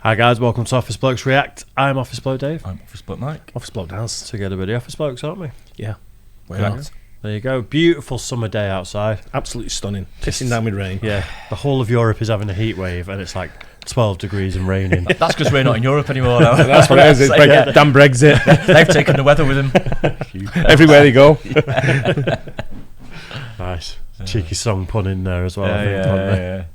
Hi guys, welcome to Office Blokes React. I'm Office Bloke Dave. I'm Office Bloke Mike. Office Bloke Daz. Together with the Office Blokes, aren't we? Yeah. Why not? There you go. Beautiful summer day outside. Absolutely stunning. Pissing down with rain. Yeah. The whole of Europe is having a heat wave and it's like 12 degrees and raining. That's because we're not in Europe anymore now. That's what it is. It's damn Brexit. They've taken the weather with them. Everywhere they go. Nice. Cheeky song pun in there as well. I think, Yeah.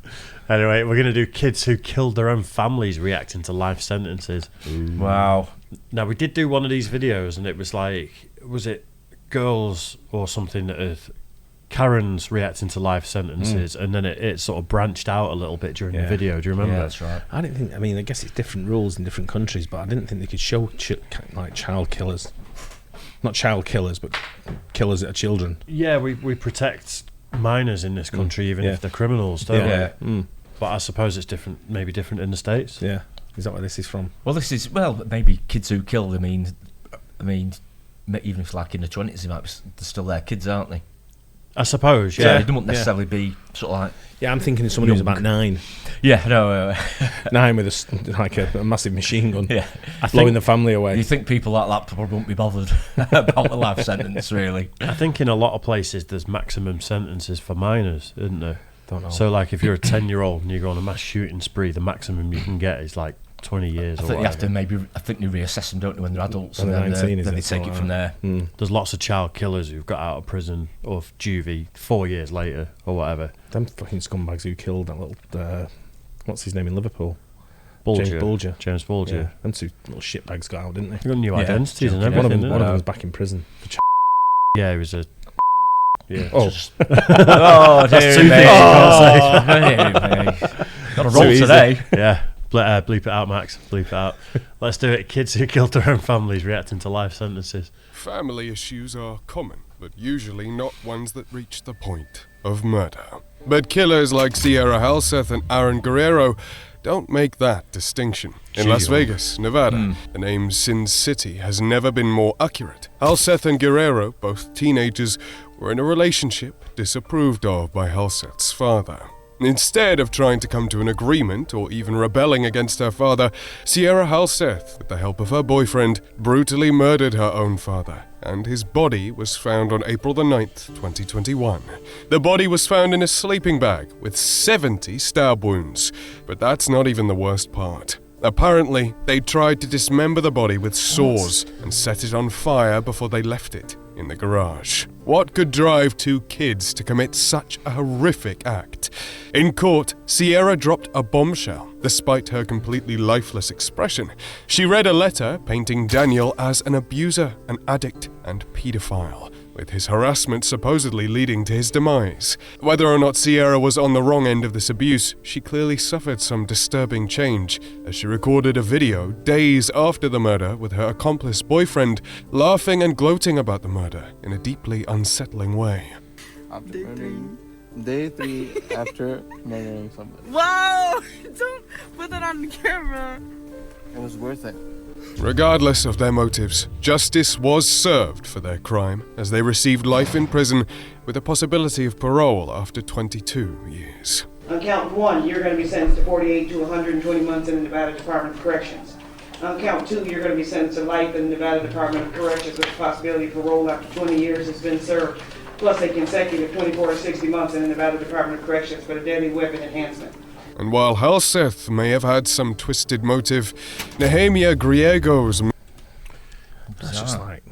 Anyway, we're going to do kids who killed their own families reacting to life sentences. Wow. Now, we did do one of these videos and it was like, was it girls or something that had Karens reacting to life sentences, and then it sort of branched out a little bit during the video. Do you remember? Yeah, that's right. I didn't think. I mean, I guess it's different rules in different countries, but I didn't think they could show like child killers, not child killers, but killers that are children. Yeah, we protect minors in this country, even if they're criminals, don't we? Yeah. But I suppose it's different, maybe different in the States. Yeah. Is that where this is from? Well, this is maybe kids who kill. I mean, even if like in the 20s, they're still their kids, aren't they? I suppose. Yeah, they don't necessarily be sort of like. Yeah, I'm thinking of someone who's about 9. Yeah, no. 9 with a massive machine gun. Yeah, blowing the family away. You think people like that probably won't be bothered about the life sentence, really? I think in a lot of places there's maximum sentences for minors, isn't there? Don't know. So like if you're a 10-year-old and you go on a mass shooting spree, the maximum you can get is like 20 years. I think you have to I think they reassess them, don't they, when they're adults, when and they're 19, then they take it from there. There's lots of child killers who've got out of prison or juvie 4 years later or whatever. Them fucking scumbags who killed that little what's his name in Liverpool? James Bulger. Yeah. Them two little shitbags got out, didn't they? They got new identities and One everything. of them was back in prison. Yeah, he was a. Yeah. Oh, Oh, That's dear two me. things you Got a roll today. Yeah. Bleep it out, Max. Bleep it out. Let's do it. Kids who killed their own families reacting to life sentences. Family issues are common, but usually not ones that reach the point of murder. But killers like Sierra Helseth and Aaron Guerrero don't make that distinction. In Las Vegas, Nevada, the name Sin City has never been more accurate. Helseth and Guerrero, both teenagers, were in a relationship disapproved of by Helseth's father. Instead of trying to come to an agreement or even rebelling against her father, Sierra Helseth, with the help of her boyfriend, brutally murdered her own father, and his body was found on April the 9th, 2021. The body was found in a sleeping bag with 70 stab wounds, but that's not even the worst part. Apparently, they tried to dismember the body with saws and set it on fire before they left it in the garage. What could drive two kids to commit such a horrific act? In court, Sierra dropped a bombshell, despite her completely lifeless expression. She read a letter painting Daniel as an abuser, an addict, and pedophile, with his harassment supposedly leading to his demise. Whether or not Sierra was on the wrong end of this abuse, she clearly suffered some disturbing change, as she recorded a video days after the murder with her accomplice boyfriend, laughing and gloating about the murder in a deeply unsettling way. Day 3 after murdering somebody. Wow! Don't put that on the camera. It was worth it. Regardless of their motives, justice was served for their crime, as they received life in prison with a possibility of parole after 22 years. On count 1, you're going to be sentenced to 48 to 120 months in the Nevada Department of Corrections. On count 2, you're going to be sentenced to life in the Nevada Department of Corrections with the possibility of parole after 20 years has been served, plus a consecutive 24 to 60 months in the Nevada Department of Corrections for the deadly weapon enhancement. And while Helseth may have had some twisted motive, Bohemia Griego's... That's just like...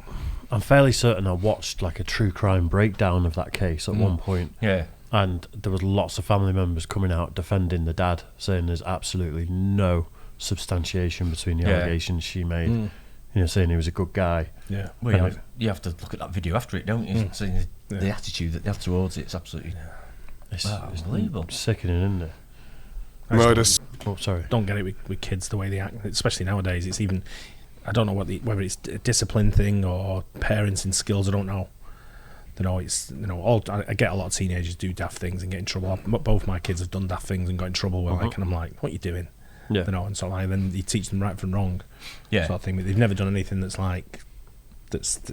I'm fairly certain I watched like a true crime breakdown of that case at one point. Yeah. And there was lots of family members coming out defending the dad, saying there's absolutely no substantiation between the allegations she made. You know, saying he was a good guy. Yeah. Well, you have to look at that video after it, don't you? Seeing the attitude that they have towards it, it's absolutely It's unbelievable. Sickening, isn't it? Murder. Oh, sorry. Don't get it with kids the way they act, especially nowadays. It's even, I don't know whether it's a discipline thing or parenting skills. I don't know. I get a lot of teenagers do daft things and get in trouble. Both my kids have done daft things and got in trouble. And I'm like, what are you doing? Yeah. And so then you teach them right from wrong. Yeah. Sort of thing. But they've never done anything that's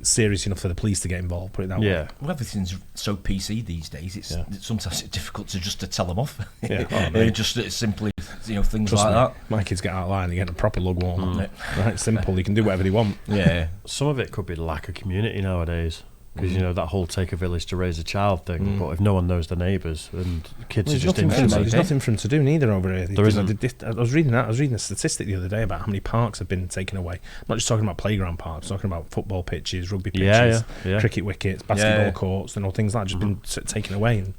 serious enough for the police to get involved. Put it that way. Yeah. Well, everything's so PC these days. It's sometimes it's difficult to tell them off. Yeah. Oh, Just simply things Trust like me, that. my kids get out of line, they get a proper lug warm. Right, simple. They can do whatever they want. Yeah. Some of it could be lack of community nowadays. Because, that whole take a village to raise a child thing. But if no one knows the neighbours, and kids are just there's innocent. nothing for them to do neither over here. There isn't. I was reading a statistic the other day about how many parks have been taken away. I'm not just talking about playground parks, I'm talking about football pitches, rugby pitches, cricket wickets, basketball courts, things like that just been taken away. And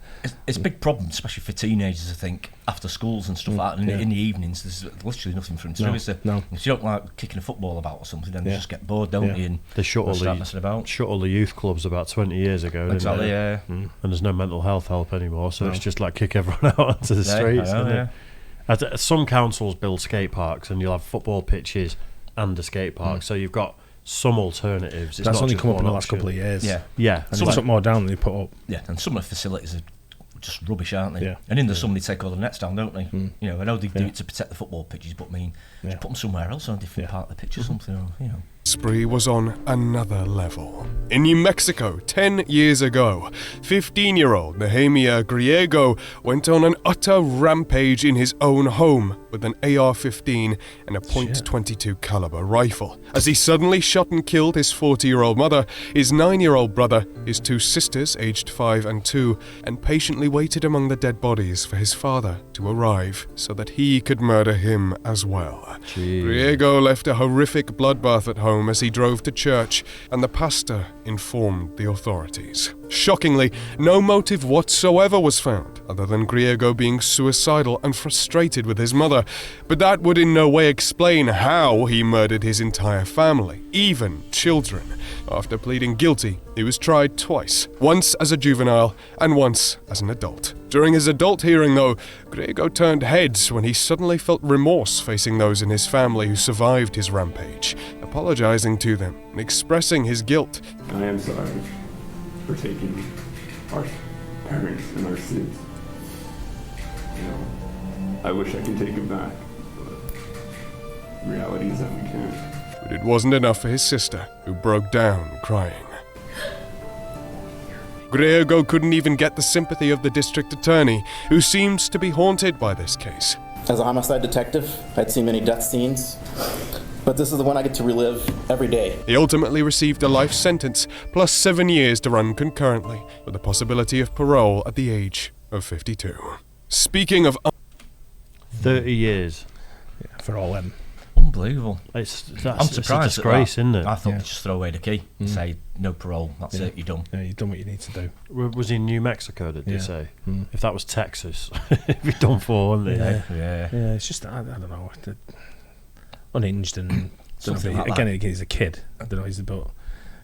it's a big problem, especially for teenagers, I think, after schools and stuff like that. And in the evenings, there's literally nothing for them to do, is there? No. If you don't like kicking a football about or something, then they just get bored, don't they? And they shut all the youth clubs about 20 years ago. Exactly, yeah. And there's no mental health help anymore, so it's just like kick everyone out onto the streets. Some councils build skate parks, and you'll have football pitches and a skate park, so you've got some alternatives. That's only come up in the last couple of years. Yeah. And they took more down than they put up. Yeah, and some of the facilities are just rubbish, aren't they? Yeah. And in the summer they take all the nets down, don't they? I know they do it to protect the football pitches, but just put them somewhere else on a different part of the pitch or something. Or, Spree was on another level. In New Mexico, 10 years ago, 15-year-old Bohemia Griego went on an utter rampage in his own home with an AR-15 and a .22 caliber rifle. As he suddenly shot and killed his 40-year-old mother, his 9-year-old brother, his 2 sisters, aged 5 and 2, and patiently waited among the dead bodies for his father to arrive so that he could murder him as well. Griego left a horrific bloodbath at home as he drove to church, and the pastor informed the authorities. Shockingly, no motive whatsoever was found, other than Griego being suicidal and frustrated with his mother, but that would in no way explain how he murdered his entire family, even children. After pleading guilty, he was tried twice, once as a juvenile and once as an adult. During his adult hearing, though, Griego turned heads when he suddenly felt remorse facing those in his family who survived his rampage, apologizing to them and expressing his guilt. I am sorry for taking our parents and our sins. I wish I could take it back, but reality is that we can't. But it wasn't enough for his sister, who broke down crying. Griego couldn't even get the sympathy of the district attorney, who seemed to be haunted by this case. As a homicide detective, I'd seen many death scenes, but this is the one I get to relive every day. He ultimately received a life sentence, plus 7 years to run concurrently, with the possibility of parole at the age of 52. Speaking of 30 years. Yeah, for all them. Unbelievable. I'm surprised. It's a disgrace, isn't it? I thought they'd just throw away the key and say, no parole, that's it, you're done. Yeah, you've done what you need to do. Was he in New Mexico, did you say? If that was Texas, he'd be done for, wouldn't he? Yeah, it's just, I don't know, unhinged and Something like again, that. he's a kid. I don't know, he's about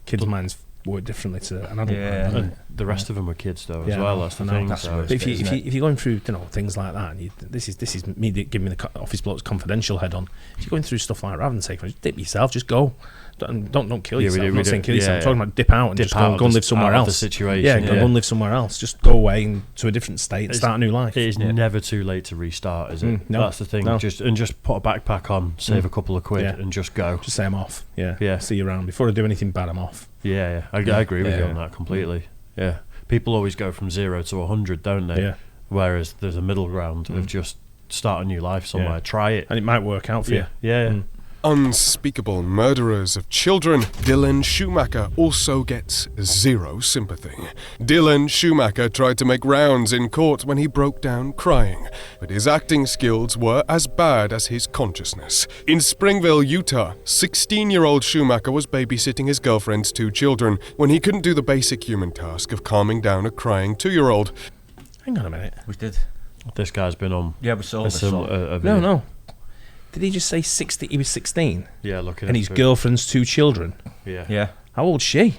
kids' minds work differently to an adult mind. And the rest of them were kids though as well. That's the I know. thing. That's So. worse. But if you're going through things like that, and this is me giving me the Office Blokes confidential head on. If you're going through stuff like that, rather than say, just dip yourself, just go. Don't kill yourself. I'm not saying kill yourself. I'm talking about dip out and just go and live somewhere else. The situation. Yeah, go and live somewhere else. Just go away to a different state and start a new life. It is never too late to restart, is it? No. That's the thing. No. Just put a backpack on, save a couple of quid, and just go. Just say I'm off. Yeah. See you around. Before I do anything bad, I'm off. Yeah. I agree with you on that completely. Yeah. People always go from 0 to 100, don't they? Yeah. Whereas there's a middle ground of just start a new life somewhere. Yeah. Try it. And it might work out for you. Yeah. unspeakable murderers of children, Dylan Schumacher also gets zero sympathy. Dylan Schumacher tried to make rounds in court when he broke down crying, but his acting skills were as bad as his consciousness. In Springville, Utah, 16-year-old Schumacher was babysitting his girlfriend's 2 children when he couldn't do the basic human task of calming down a crying 2-year-old. Hang on a minute. We did. This guy's been on. Yeah, we saw a this. similar, video. No. Did he just say 60? He was 16? Yeah, looking. And his girlfriend's 2 children? Yeah. How old's she?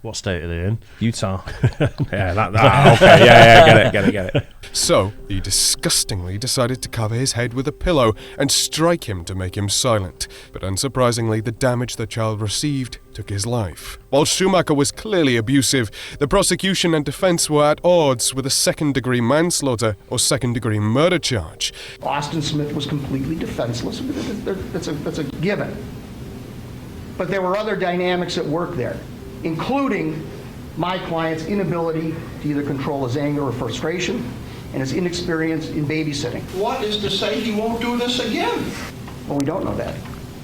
What state are they in? Utah. Okay, yeah, get it. So, he disgustingly decided to cover his head with a pillow and strike him to make him silent. But unsurprisingly, the damage the child received took his life. While Schumacher was clearly abusive, the prosecution and defense were at odds with a second-degree manslaughter or second-degree murder charge. Austin Smith was completely defenseless. That's a given. But there were other dynamics at work there, including my client's inability to either control his anger or frustration, and his inexperience in babysitting. What is to say he won't do this again? Well, we don't know that.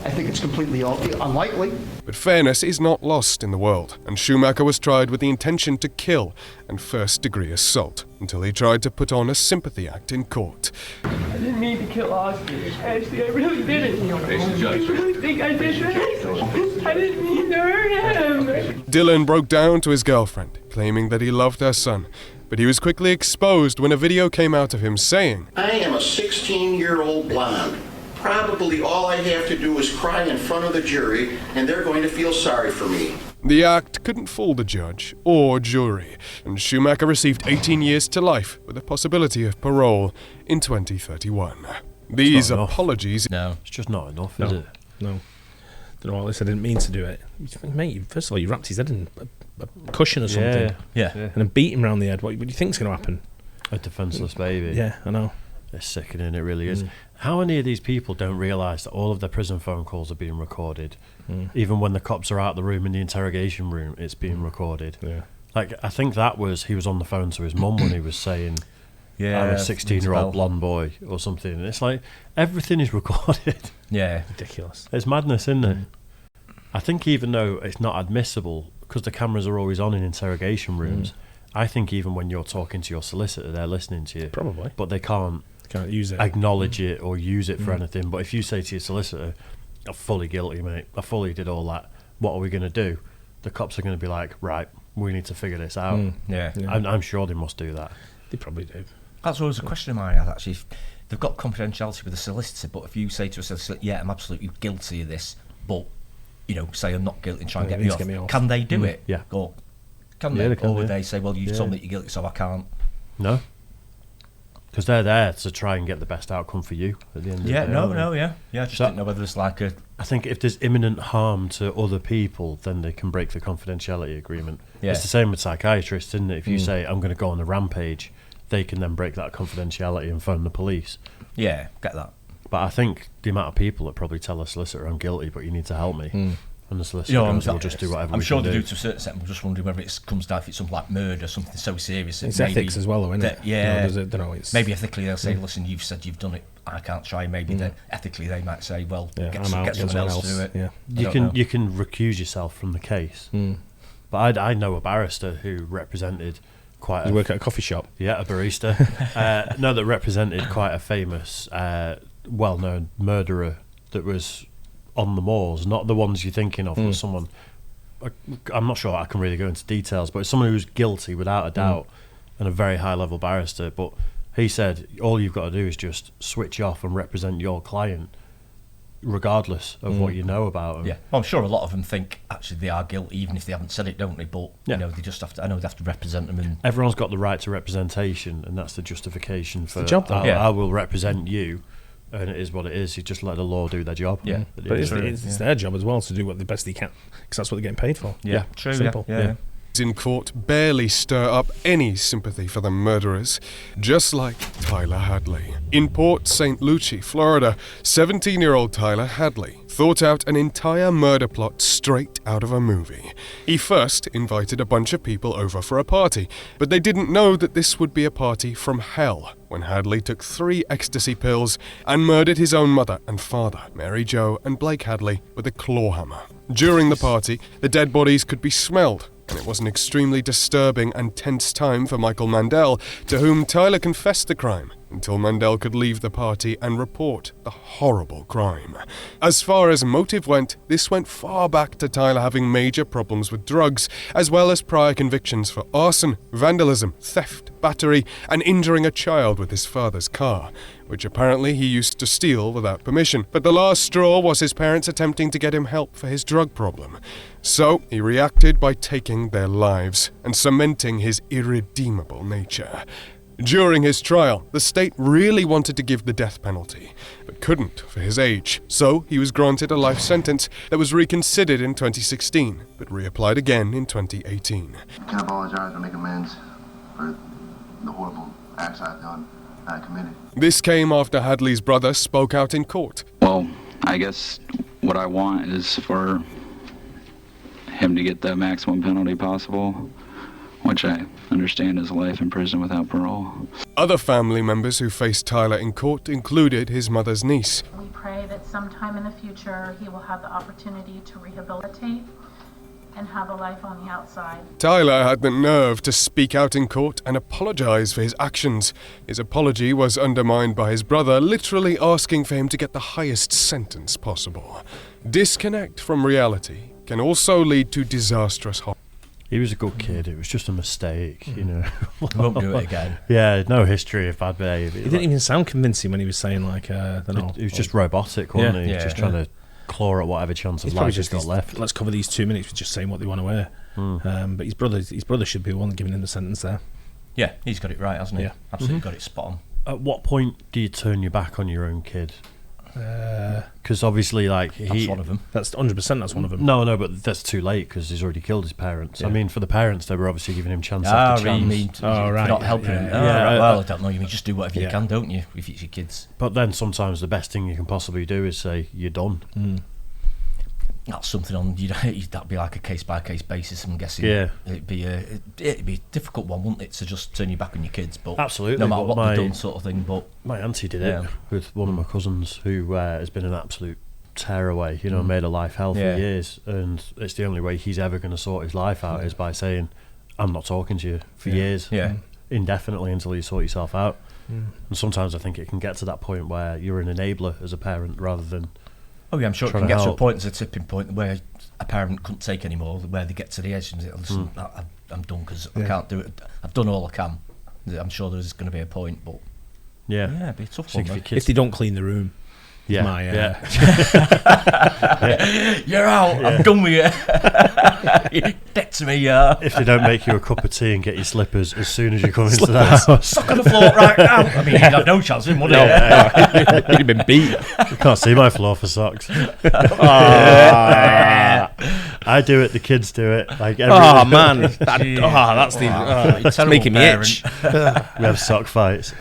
I think it's completely unlikely. But fairness is not lost in the world, and Schumacher was tried with the intention to kill and first-degree assault, until he tried to put on a sympathy act in court. I didn't mean to kill Oscar. Ashley, I really didn't. I really think I did that. I didn't mean to hurt him. Dylan broke down to his girlfriend, claiming that he loved her son, but he was quickly exposed when a video came out of him saying, I am a 16-year-old blonde. Probably all I have to do is cry in front of the jury, and they're going to feel sorry for me. The act couldn't fool the judge or jury, and Schumacher received 18 years to life with a possibility of parole in 2031. These apologies... No, it's just not enough, is it? No. Don't know what I didn't mean to do it. Mate, first of all, you wrapped his head in a cushion or something. Yeah. And then beat him around the head. What do you think's going to happen? A defenceless baby. Yeah, I know. It's sickening, it really is. How many of these people don't realise that all of their prison phone calls are being recorded? Even when the cops are out of the room in the interrogation room, it's being recorded. Yeah. Like, I think he was on the phone to his mum when he was saying, I'm a 16-year-old blonde boy or something. And it's like, everything is recorded. Yeah. Ridiculous. It's madness, isn't it? I think even though it's not admissible, because the cameras are always on in interrogation rooms, I think even when you're talking to your solicitor, they're listening to you. Probably. But they can't use it, acknowledge it or use it for anything. But if you say to your solicitor, I'm fully guilty, mate, I fully did all that, what are we going to do? The cops are going to be like, right, we need to figure this out. I'm sure they must do that. They probably do. That's always a question of mine, actually. If they've got confidentiality with the solicitor, but if you say to a solicitor, yeah, I'm absolutely guilty of this, but, say I'm not guilty and try and get me off, can they do it? Yeah. Or can they? They can, or would they say, well, you've told me that you're guilty, so I can't? No. Because they're there to try and get the best outcome for you at the end of the day. I just didn't know whether it's like a... I think if there's imminent harm to other people, then they can break the confidentiality agreement. Yeah. It's the same with psychiatrists, isn't it? If you say, I'm going to go on a rampage, they can then break that confidentiality and phone the police. Yeah, get that. But I think the amount of people that probably tell a solicitor, I'm guilty, but you need to help me. And the solicitor will just do whatever I'm we sure can they do. do to a certain extent. I'm just wondering whether it comes down if it's something like murder, something so serious. It's ethics as well, though, isn't it? Yeah. It's maybe ethically they'll say, listen, you've said you've done it, I can't try. Maybe ethically they might say, well, get someone else to do it. Yeah. You can recuse yourself from the case. But I know a barrister who represented quite... You work at a coffee shop? Yeah, a barista. That represented quite a famous, well-known murderer that was on the moors, not the ones you're thinking of, but someone... I'm not sure I can really go into details, but it's someone who's guilty without a doubt and a very high-level barrister. But he said, all you've got to do is just switch off and represent your client regardless of what you know about them. Yeah, well, I'm sure a lot of them think actually they are guilty even if they haven't said it, don't they? But they just have to. I know they have to represent them. And everyone's got the right to representation, and that's the justification for the job. I will represent you, and it is what it is. You just let the law do their job. Yeah, but it's their job as well to do what the best they can, because that's what they're getting paid for. Yeah, true. Simple. Yeah. In court barely stir up any sympathy for the murderers, just like Tyler Hadley. In Port St. Lucie, Florida, 17-year-old Tyler Hadley thought out an entire murder plot straight out of a movie. He first invited a bunch of people over for a party, but they didn't know that this would be a party from hell when Hadley took 3 ecstasy pills and murdered his own mother and father, Mary Jo and Blake Hadley, with a claw hammer. During the party, the dead bodies could be smelled, and it was an extremely disturbing and tense time for Michael Mandel, to whom Tyler confessed the crime, until Mandel could leave the party and report the horrible crime. As far as motive went, this went far back to Tyler having major problems with drugs, as well as prior convictions for arson, vandalism, theft, battery, and injuring a child with his father's car, which apparently he used to steal without permission. But the last straw was his parents attempting to get him help for his drug problem. So he reacted by taking their lives and cementing his irredeemable nature. During his trial, the state really wanted to give the death penalty, but couldn't for his age. So he was granted a life sentence that was reconsidered in 2016, but reapplied again in 2018. I can apologize or make amends for the horrible acts I've done, I committed. This came after Hadley's brother spoke out in court. Well, I guess what I want is for him to get the maximum penalty possible, which I understand is life in prison without parole. Other family members who faced Tyler in court included his mother's niece. We pray that sometime in the future he will have the opportunity to rehabilitate and have a life on the outside. Tyler had the nerve to speak out in court and apologize for his actions. His apology was undermined by his brother, literally asking for him to get the highest sentence possible. Disconnect from reality can also lead to disastrous harm. He was a good kid. It was just a mistake, you know. Won't do it again. Yeah, no history of bad behaviour. He didn't even sound convincing when he was saying, like, he was just robotic, wasn't he? Just trying to claw at whatever chance of life he's got left. Let's cover these 2 minutes with just saying what they want to wear. But his brother should be the one giving him the sentence there. Yeah, he's got it right, hasn't he? Yeah. Absolutely got it spot on. At what point do you turn your back on your own kid? Because obviously, like, that's one of them. That's 100%. That's one of them. No, but that's too late because he's already killed his parents. Yeah. I mean, for the parents, they were obviously giving him chance after chance. Not helping him. Right. Well, I don't know. You mean just do whatever you can, don't you? If it's your kids. But then sometimes the best thing you can possibly do is say you're done. That's something on. That'd be like a case by case basis. I'm guessing. Yeah. It'd be a difficult one, wouldn't it, to just turn your back on your kids? But absolutely, no matter what they've done, sort of thing. But my auntie did it with one of my cousins who has been an absolute tearaway. You know, made a life hell for years, and it's the only way he's ever going to sort his life out is by saying, "I'm not talking to you for years, indefinitely until you sort yourself out." And sometimes I think it can get to that point where you're an enabler as a parent rather than. Oh yeah, I'm sure it can get to a point, there's a tipping point where a parent couldn't take anymore, where they get to the edge and say, listen, I'm done because I can't do it. I've done all I can. I'm sure there's going to be a point, but it'd be a tough one. If they don't clean the room, you're out. I'm done with you. Dead to me, If they don't make you a cup of tea and get your slippers as soon as you come into the house. Sock on the floor right now. I mean, you'd have no chance of him, would you? He'd have been beat. You can't see my floor for socks. I do it, the kids do it. Like man. That's the making me itch. We have sock fights.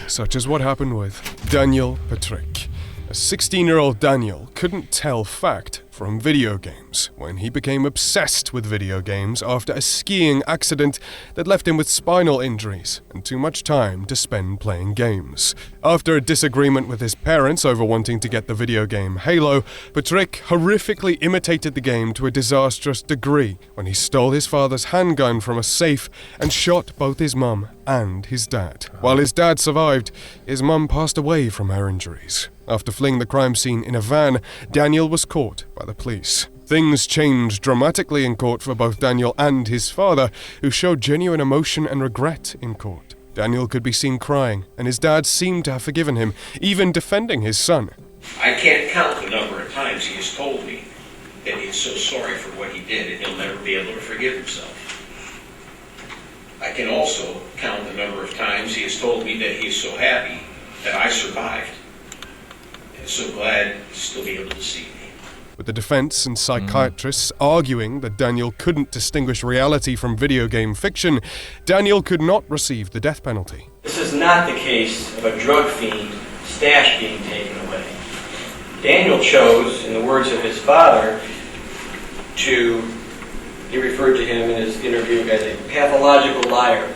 Such as what happened with Daniel Patrick. A 16-year-old Daniel couldn't tell fact from video games when he became obsessed with video games after a skiing accident that left him with spinal injuries and too much time to spend playing games. After a disagreement with his parents over wanting to get the video game Halo, Patrick horrifically imitated the game to a disastrous degree when he stole his father's handgun from a safe and shot both his mum and his dad. While his dad survived, his mum passed away from her injuries. After fleeing the crime scene in a van, Daniel was caught by the police. Things changed dramatically in court for both Daniel and his father, who showed genuine emotion and regret in court. Daniel could be seen crying, and his dad seemed to have forgiven him, even defending his son. I can't count the number of times he has told me that he is so sorry for what he did and he'll never be able to forgive himself. I can also count the number of times he has told me that he is so happy that I survived and so glad to still be able to see me. With the defense and psychiatrists arguing that Daniel couldn't distinguish reality from video game fiction, Daniel could not receive the death penalty. This is not the case of a drug fiend stash being taken away. Daniel chose, in the words of his father, he referred to him in his interview as a pathological liar.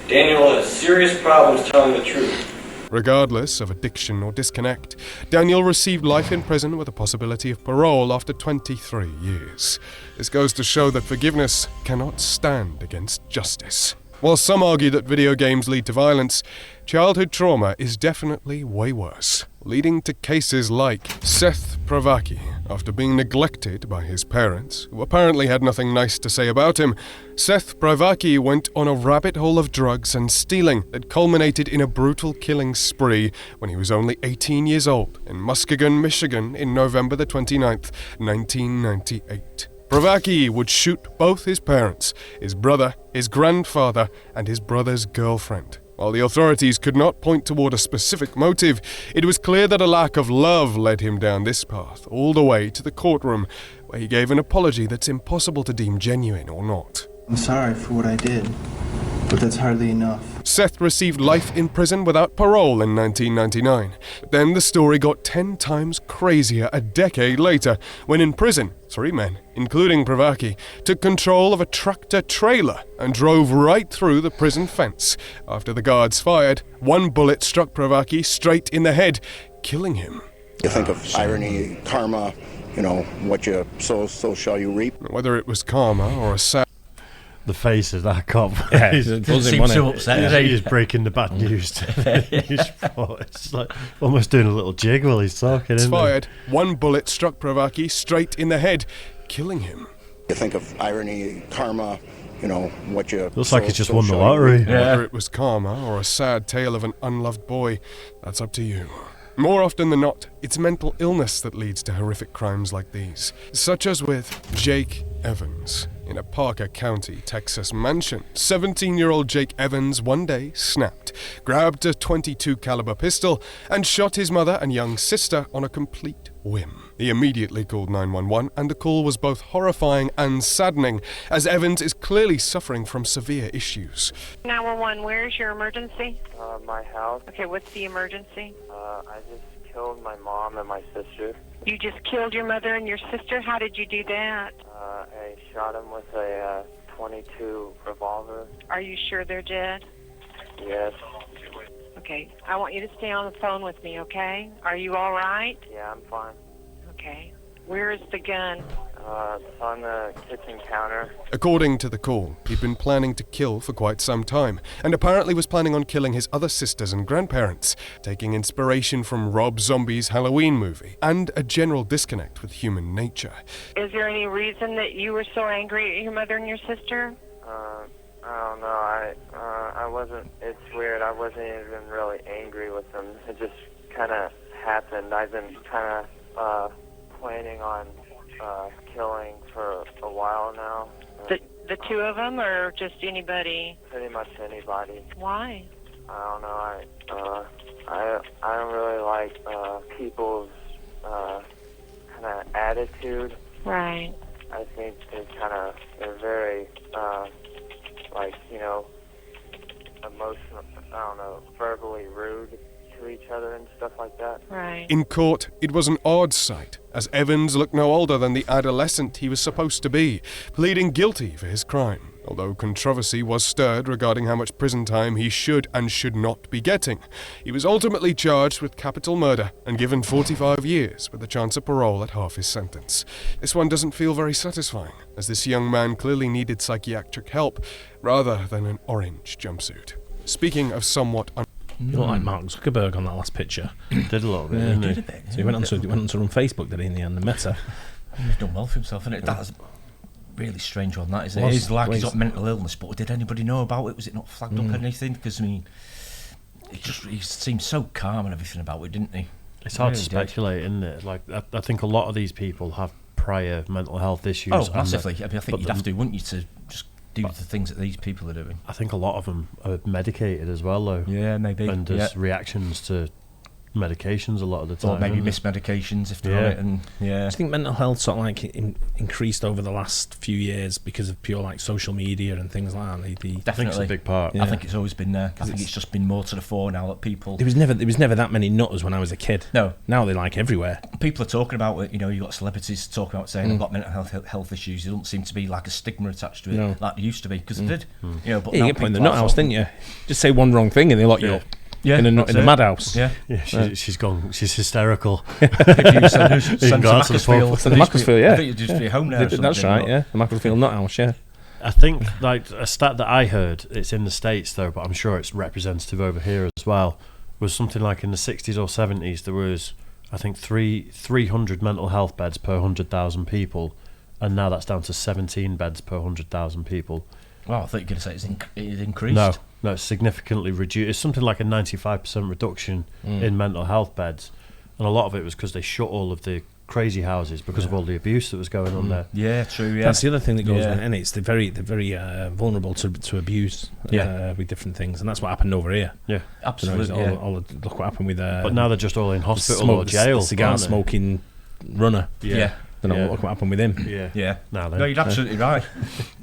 Daniel has serious problems telling the truth. Regardless of addiction or disconnect, Daniel received life in prison with a possibility of parole after 23 years. This goes to show that forgiveness cannot stand against justice. While some argue that video games lead to violence, childhood trauma is definitely way worse, leading to cases like Sethprovaki. After being neglected by his parents, who apparently had nothing nice to say about him, Sethprovaki went on a rabbit hole of drugs and stealing that culminated in a brutal killing spree when he was only 18 years old in Muskegon, Michigan in November the 29th, 1998. Sethprovaki would shoot both his parents, his brother, his grandfather, and his brother's girlfriend. While the authorities could not point toward a specific motive, it was clear that a lack of love led him down this path, all the way to the courtroom, where he gave an apology that's impossible to deem genuine or not. I'm sorry for what I did, but that's hardly enough. Seth received life in prison without parole in 1999. But then the story got 10 times crazier a decade later, when in prison, 3 men, including Sethprovaki, took control of a tractor-trailer and drove right through the prison fence. After the guards fired, one bullet struck Sethprovaki straight in the head, killing him. You think of irony, karma, what you sow, so shall you reap. Whether it was karma or a sad... The face of that cop. Yeah, he seems so upset. He's breaking the bad news to the news report. It's like almost doing a little jig while he's talking. It's fired. One bullet struck Sethprovaki straight in the head, killing him. You think of irony, karma, what you... Looks like he's just won the lottery. Whether it was karma or a sad tale of an unloved boy, that's up to you. More often than not, it's mental illness that leads to horrific crimes like these, such as with Jake Evans. In a Parker County, Texas mansion, 17-year-old Jake Evans one day snapped, grabbed a .22 caliber pistol, and shot his mother and young sister on a complete whim. He immediately called 911, and the call was both horrifying and saddening, as Evans is clearly suffering from severe issues. 911, where's your emergency? My house. Okay, what's the emergency? I just killed my mom and my sister. You just killed your mother and your sister? How did you do that? I shot him with a .22 revolver. Are you sure they're dead? Yes. Okay, I want you to stay on the phone with me, okay? Are you all right? Yeah, I'm fine. Okay. Where is the gun? It's on the kitchen counter. According to the call, he'd been planning to kill for quite some time, and apparently was planning on killing his other sisters and grandparents, taking inspiration from Rob Zombie's Halloween movie, and a general disconnect with human nature. Is there any reason that you were so angry at your mother and your sister? I don't know. I wasn't, it's weird, I wasn't even really angry with them. It just kind of happened. I've been kind of planning on killing for a while now. The two of them, or just anybody? Pretty much anybody. Why? I don't know. I don't really like people's kind of attitude. Right. I think they're very emotional. I don't know, verbally rude to each other and stuff like that. Right. In court, it was an odd sight, as Evans looked no older than the adolescent he was supposed to be, pleading guilty for his crime, although controversy was stirred regarding how much prison time he should and should not be getting. He was ultimately charged with capital murder and given 45 years with a chance of parole at half his sentence. This one doesn't feel very satisfying, as this young man clearly needed psychiatric help rather than an orange jumpsuit. Speaking of somewhat You look like Mark Zuckerberg on that last picture. He did a little bit, didn't he? So he went on to run Facebook, did he, in the end, the Meta? He's done well for himself, isn't it? That's a really strange one, that, isn't it? It's like he's got mental illness, but did anybody know about it? Was it not flagged up anything? Because, I mean, he seemed so calm and everything about it, didn't he? It's hard to speculate, isn't it? Like, I think a lot of these people have prior mental health issues. Oh, massively. I think you'd have to, wouldn't you, to just do the things that these people are doing. I think a lot of them are medicated as well, though. Yeah, maybe. And there's reactions to medications a lot of the time. Or maybe missed medications if they're on it. And I think mental health sort of like increased over the last few years because of pure like social media and things like that. Definitely, I think it's a big part. I think it's always been there. I think it's just been more to the fore now that people. There was never that many nutters when I was a kid. No, now they're like everywhere. People are talking about it. You know, you got celebrities talking about saying I've got mental health issues. There doesn't seem to be like a stigma attached to it like there used to be, because it did. You know, but you get put in the nut house, didn't you? Just say one wrong thing and they lock you up. Yeah, in a madhouse. Yeah, she's gone. She's hysterical. Send to Macclesfield, yeah. I think you'd just be home now. That's right, yeah. The Macclesfield Nut House, yeah. I think, like, a stat that I heard, it's in the States though, but I'm sure it's representative over here as well, was something like in the 60s or 70s there was, I think, 300 mental health beds per 100,000 people, and now that's down to 17 beds per 100,000 people. Well, I thought you were going to say it's increased. No, it's significantly reduced. It's something like a 95% reduction in mental health beds, and a lot of it was because they shut all of the crazy houses because of all the abuse that was going on there. Yeah, true. Yeah, that's the other thing that goes on, and it's they're very vulnerable to abuse. With different things, and that's what happened over here. Yeah, absolutely. Look what happened with. But now they're just all in hospital or jail. The cigar smoking runner. Yeah. Don't know what happened with him. Yeah. No, you're absolutely right.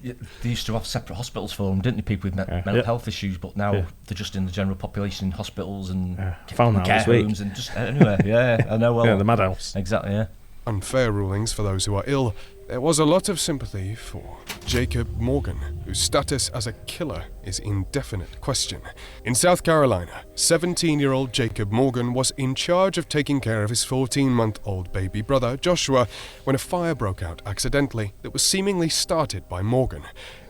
They used to have separate hospitals for them, didn't they? People with mental health issues, but now they're just in the general population hospitals and found care homes and just anywhere. Yeah, I know. Well, the madhouse. Exactly. Yeah. Unfair rulings for those who are ill. There was a lot of sympathy for Jacob Morgan, whose status as a killer is in definite question. In South Carolina, 17-year-old Jacob Morgan was in charge of taking care of his 14-month-old baby brother, Joshua, when a fire broke out accidentally that was seemingly started by Morgan,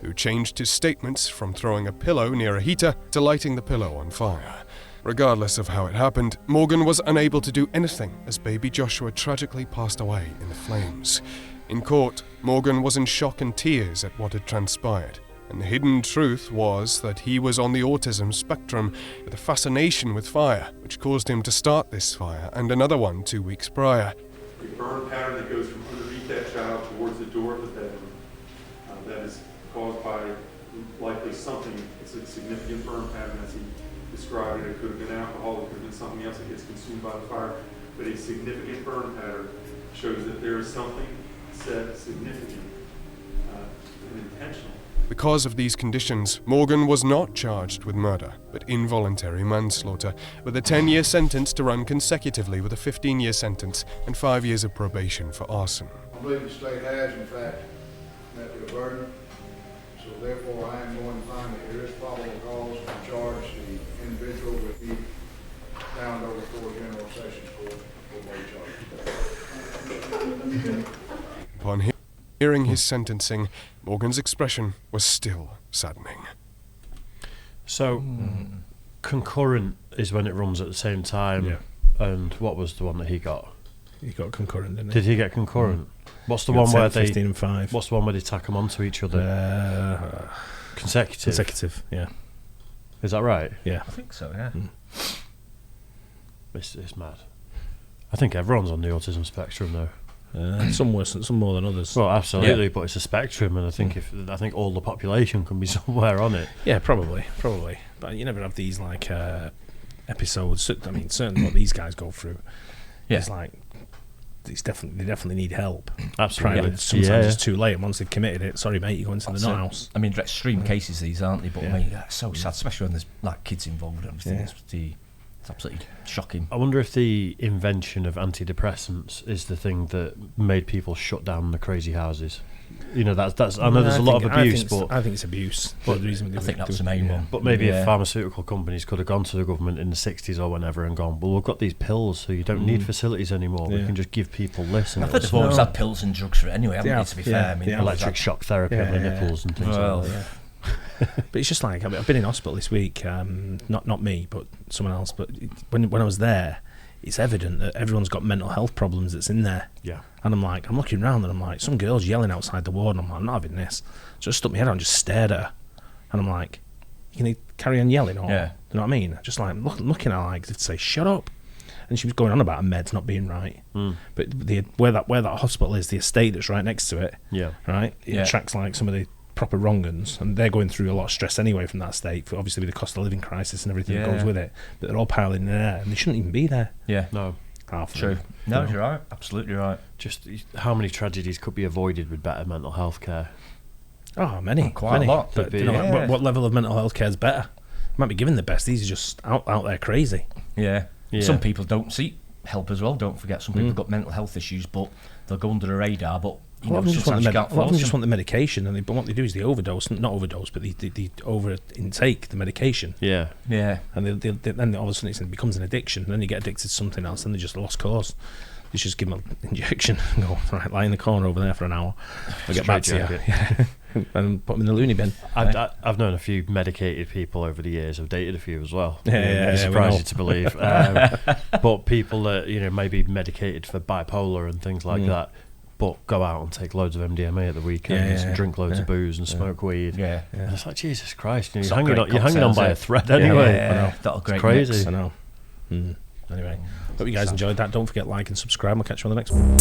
who changed his statements from throwing a pillow near a heater to lighting the pillow on fire. Regardless of how it happened, Morgan was unable to do anything as baby Joshua tragically passed away in the flames. In court, Morgan was in shock and tears at what had transpired, and the hidden truth was that he was on the autism spectrum with a fascination with fire, which caused him to start this fire and another one 2 weeks prior. A burn pattern that goes from underneath that child towards the door of the bedroom. That is caused by likely something. It's a significant burn pattern as he described it. It could have been alcohol, it could have been something else that gets consumed by the fire, but a significant burn pattern shows that there is something significant and intentional. Because of these conditions, Morgan was not charged with murder, but involuntary manslaughter, with a 10-year sentence to run consecutively with a 15-year sentence and 5 years of probation for arson. I believe the state has, in fact, met their burden, so therefore I am going to find that there is probable cause to charge the individual with the bound over for General Sessions Court for more charges. Upon hearing his sentencing, Morgan's expression was still saddening. So, concurrent is when it runs at the same time. Yeah. And what was the one that he got? He got concurrent, didn't he? Did he get concurrent? What's the He one got where 10, 15 and 5. What's the one where they tack them onto each other? Consecutive. Consecutive, yeah. Is that right? Yeah. I think so, yeah. It's mad. I think everyone's on the autism spectrum, though. Some worse, some more than others. Well, absolutely, but it's a spectrum, and I think all the population can be somewhere on it. Yeah, probably. But you never have these like episodes. I mean, certainly what these guys go through. Yeah. It's like they definitely need help. Absolutely. Sometimes it's too late, and once they've committed it, sorry mate, you're going to the nut house. I mean, they're extreme cases these, aren't they? But I mean, it's so sad, especially when there's like kids involved and everything. It's absolutely shocking. I wonder if the invention of antidepressants is the thing that made people shut down the crazy houses. You know, that's. I know there's a lot of abuse, but I think it's abuse. But I think that's the main one. But maybe if pharmaceutical companies could have gone to the government in the 60s or whenever and gone, well, we've got these pills, so you don't need facilities anymore. We can just give people this. I think they've always had pills and drugs for it anyway, haven't they, to be fair? I mean, electric shock therapy on the nipples and things like that. But it's just like I've been in hospital this week. Not me, but someone else. But when I was there, it's evident that everyone's got mental health problems that's in there. Yeah. And I'm looking around and I'm like, some girl's yelling outside the ward, and I'm like, I'm not having this. So I just stuck my head out and just stared at her, and I'm like, can you carry on yelling? Or, you know what I mean? Just like looking at her like to say, shut up. And she was going on about her meds not being right. But where that hospital is, the estate that's right next to it. Yeah. Right. It attracts like some of the proper wrong-uns, and they're going through a lot of stress anyway from that state, obviously with the cost of living crisis and everything that goes with it, but they're all piling in there and they shouldn't even be there. No, true. No, you're right, absolutely right. Just how many tragedies could be avoided with better mental health care? Many, quite a lot. But what level of mental health care is better? Might be given the best. These are just out there crazy. Some people don't seek help as well, don't forget. Some people have got mental health issues, but they'll go under the radar. But a lot of them just want the medication, and what they do is they overdose, not overdose, but they over intake the medication. Yeah. And then all of a sudden it becomes an addiction, and then you get addicted to something else, and they just lost cause. You just give them an injection and go, right, lie in the corner over there for an hour. I'll get back to you. And put them in the loony bin. I've known a few medicated people over the years. I've dated a few as well. Yeah, surprised you to believe. But people that maybe medicated for bipolar and things like that, but go out and take loads of MDMA at the weekends and drink loads of booze and smoke weed. And it's like, Jesus Christ, you're hanging on by a thread anyway. I know. It's crazy. Mix. I know. Anyway, hope you guys enjoyed that. Don't forget, like and subscribe. We'll catch you on the next one.